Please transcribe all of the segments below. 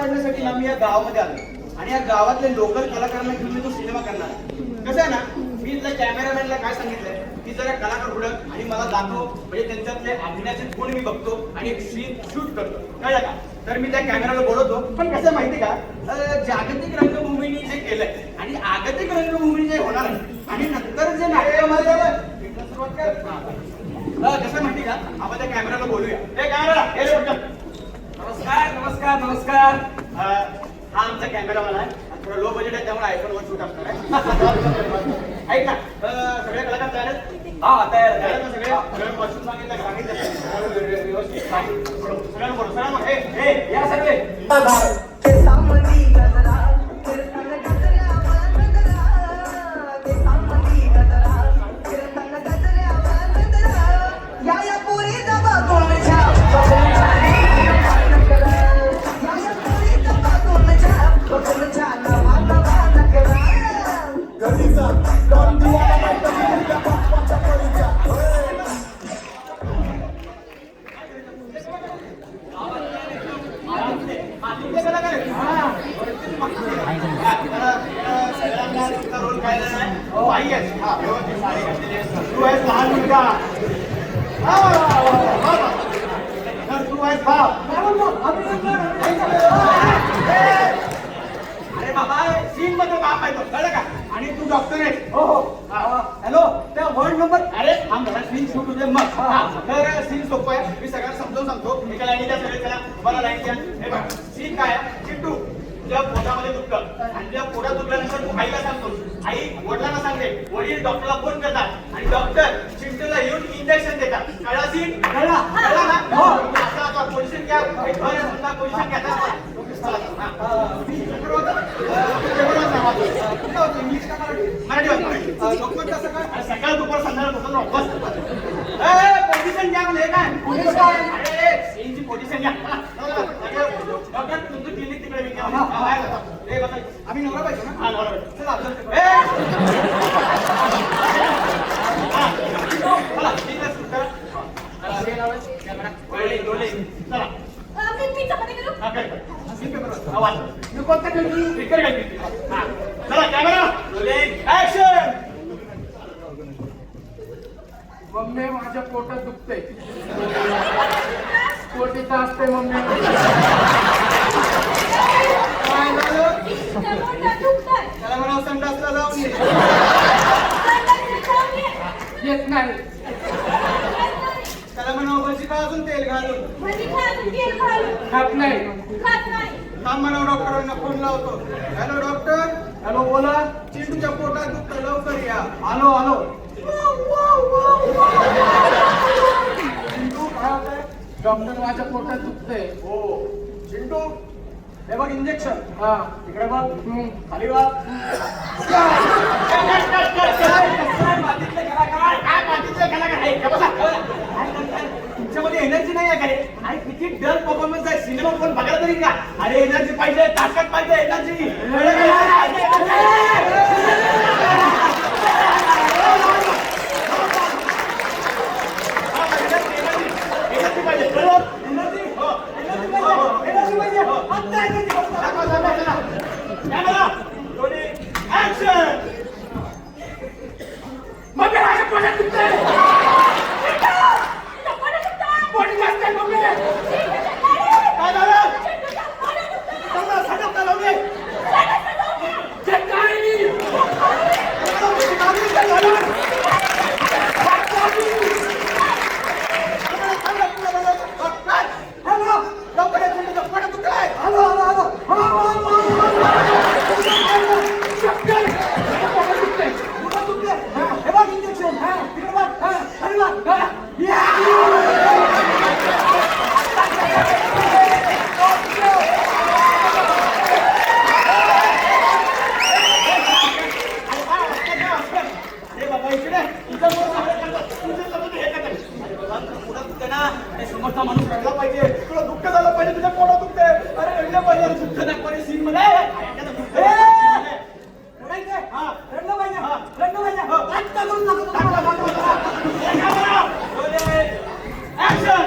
काढण्यासाठी ना मी या गावामध्ये आलो आणि या गावातले लोकल कलाकारांना घेऊन मी तो सिनेमा करणार आहे. कसं आहे ना, मी इथल्या कॅमेरामॅनला काय सांगितलंय की जरा कलाकार हुडक आणि मला दाखव, म्हणजे त्यांच्यातले अभिनयाचे गुण मी बघतो आणि एक सीन शूट करतो, कळलं का? तर मी त्या कॅमेराला बोलवतो. पण कसं माहिती का, जागतिक रंगभूमीने जे केलंय आणि आगतिक रंगभूमी जे होणार आहे आणि नंतर जे नाट्यामध्ये सुरुवात कर, कसं माहिती का, आपण त्या कॅमेराला बोलूया. हे कॅमेरा, हे नमस्कार नमस्कार नमस्कार. हा आमचा कॅमेरावाला आहे. थोडा लो बजेट आहे त्यामुळे आयफोन वर शूट असणार आहे. ऐक ना, सगळे कलाकार तयार आहेत? हा तयार आहे ना सगळे. बसून सांगितलं व्यवस्थित सगळ्यांना बोलू. सगळ्यांना या सगळे तू आहेस लहान मुलगा, तू आहेस बाप. अरे बाबा, सीन मध्ये बाप आहे तो, कळलं का? आणि तू डॉक्टर आहेस. हो हो. हॅलो, त्या वर्ड नंबर. अरे हा मला सीन शूट होते मग. तर सीन सोपं आहे, मी सगळ्यांना समजावून सांगतो. एका लाईनी द्या सगळे, त्याला मला लाईन द्या. हे बघ, सीन काय आहे, चिंटू तुझ्या पोटामध्ये दुखतं आणि तुझ्या पोटात दुखल्यानंतर तू आईला सांगतो. आई वडिलांना सांगते, वडील डॉक्टरला फोन करतात आणि डॉक्टर चिंटूला येऊन इंजेक्शन देतात. कळला सीन? कळला ना? पोझिशन घ्या, पोझिशन घ्या. सकाळ दुपार संध्याकाळ पोझिशन घ्या. म्हणजे काय सीनची पोझिशन घ्या. डॉक्टर तुमचं क्लिनिक तिकडे मी आम्ही नवरा पाहिजे ना. हा नवरा पाहिजे. चला मम्मी माझ्या पोटात दुखते, पोटीत असते मम्मी. त्याला म्हणा संडासला जाऊन येत नाही. त्याला म्हणा भजी अजून तेल घालून खात नाही. थांब म्हणा, डॉक्टरांना फोन लावतो. Hello doctor. हॅलो बोला. चिंटूच्या पोटात दुखतं, लवकर या. आलो आलो. चिंटू काय होत आहे? डॉक्टर माझ्या पोटात दुखते. हो चिंटू, हे बघ इंजेक्शन. हा इकडे बघ, खाली बघ. तुमच्यामध्ये एनर्जी नाही आहे का रे? आणि किती डल परफॉर्मन्स आहे. सिनेमा कोण बघायला तरी का? अरे एनर्जी पाहिजे, ताकद पाहिजे, एनर्जी. समोरचा माणूस रडला पाहिजे, तुला दुःख झालं पाहिजे, तुझ्या पोटात दुखते. अरे रडलं पाहिजे, दुःख दाखवायचे सीन मध्ये. ऍक्शन.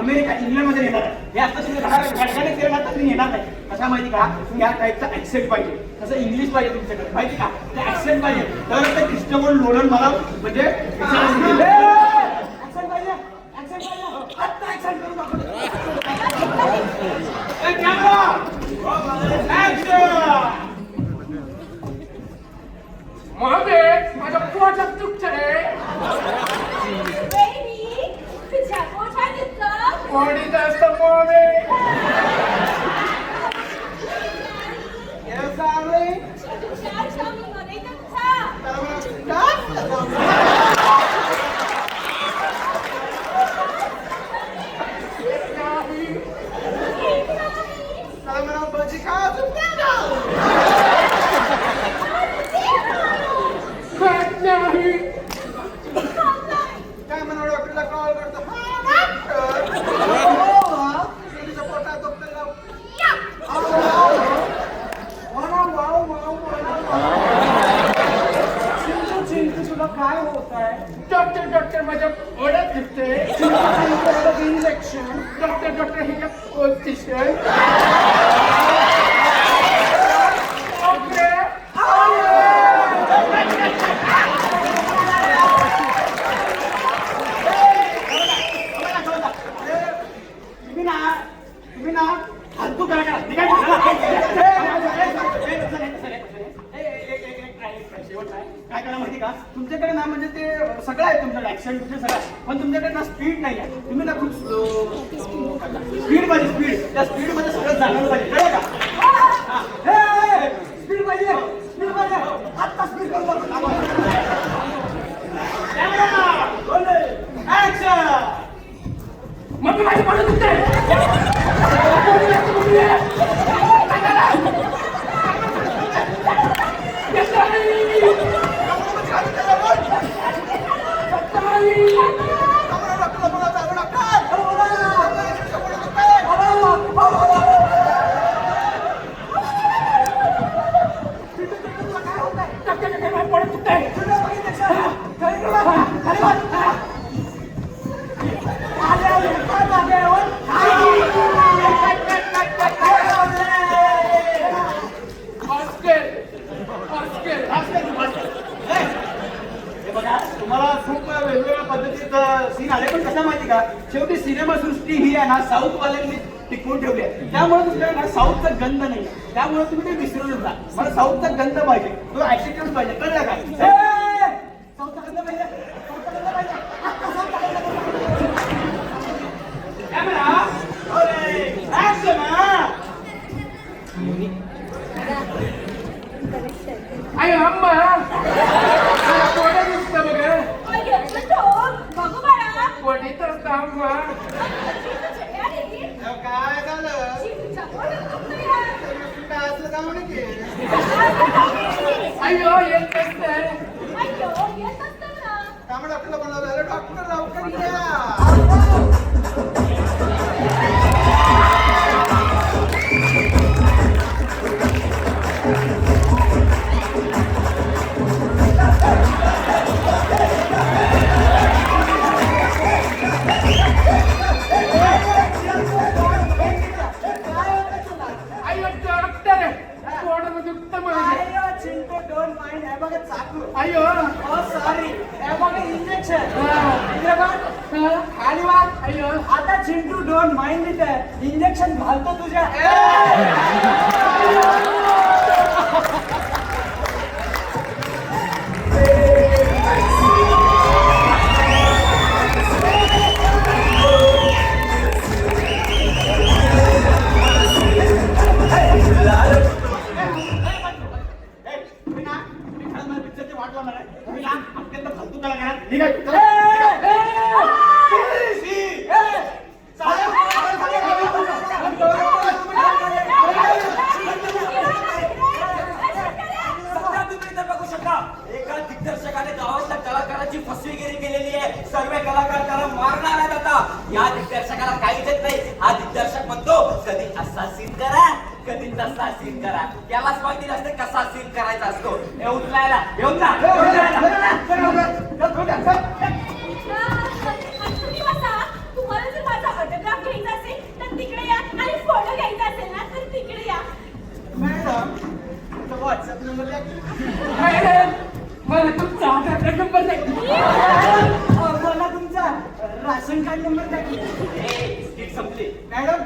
अमेरिका इंग्लंडमध्ये येणार आहे. हे आता तुम्ही घाटघाट केलं तर तुम्ही येणार नाही. कसा माहिती का, या टाईपचा ऍक्सेंट पाहिजे, तसं इंग्लिश पाहिजे तुमच्याकडे, माहिती का, ते ऍक्सेंट पाहिजे. तर ते क्रिस्टोफर नोलन मला म्हणजे ऍक्सेंट पाहिजे, ऍक्सेंट पाहिजे, आता ऍक्सेंट करून दाखवतो. मागे माझ्या पोटात दुखतंय. कोणी जास्त मागे काय म्हणा डॉक्टरला कॉल करतो. तुला काय होत आहे? डॉक्टर माझ्या ओढत दिसते. इंजेक्शन डॉक्टर हे पोझिशन. तुम्ही ना फालतू करा करा. काय करा माहिती का, तुमच्याकडे ना म्हणजे ते सगळं आहे तुमच्याकडे, ऍक्सेंट तुमचे सगळं आहे, पण तुमच्याकडे ना स्पीड नाही आहे. तुम्ही ना खूप स्पीड पाहिजे, स्पीड. त्या स्पीड मध्ये सगळं जाणवलं पाहिजे, कळलं का? स्पीड पाहिजे, स्पीड पाहिजे. आत्ता स्पीड करून मग माझी पडत दुखते. तुम्हाला खूप वेगवेगळ्या पद्धतीत सीन आले, पण कसं माहिती का, शेवटी सिनेमा सृष्टी ही आहे ना साऊथ वाल्यांनी टिकवून ठेवली आहे. त्यामुळे तुमच्याकडे साऊथचा गंध नाही, त्यामुळे तुम्ही ते विसरून जा. मला साऊथचा गंध पाहिजे, तो ऍटिट्यूड पाहिजे, कळलं का? साऊथचा गंध पाहिजे, साऊथचा गंध पाहिजे. कॅमेरा आई अम्मा पोटात दुखतं बघ. पोटी तर अम्मा. काय झालं? काय असलं का म्हणे? अय्यो येत नसतंय. त्यामुळे डॉक्टरला बोलावलं, डॉक्टर लवकर या. अय्यो डॉक्टर पोटात दुखतं माझं. अय्यो अय्यो आता Chintu don't mind it injection घालतो तुझ्या. अत्यंत फालतू कलाकार निघाय. एका दिग्दर्शकाने गावातल्या कलाकाराची फसवेगिरी केलेली आहे. सर्व कलाकार त्याला मारणार आहेत. आता या दिग्दर्शकाला काहीच येत नाही. हा दिग्दर्शक म्हणतो कधी असा सीन करा, कधी तसा सीन करा. त्यालाच माहिती नसते कसा सीन करायचा असतो. हे उचलायला येऊन जा. तुम्हाला जर माझा ऑटोग्राफ नंबर द्या की. मॅडम, मला तुमचा आधार कार्ड नंबर द्या. मला तुमचा राशन कार्ड नंबर द्या की. ए, सीट संपली. मॅडम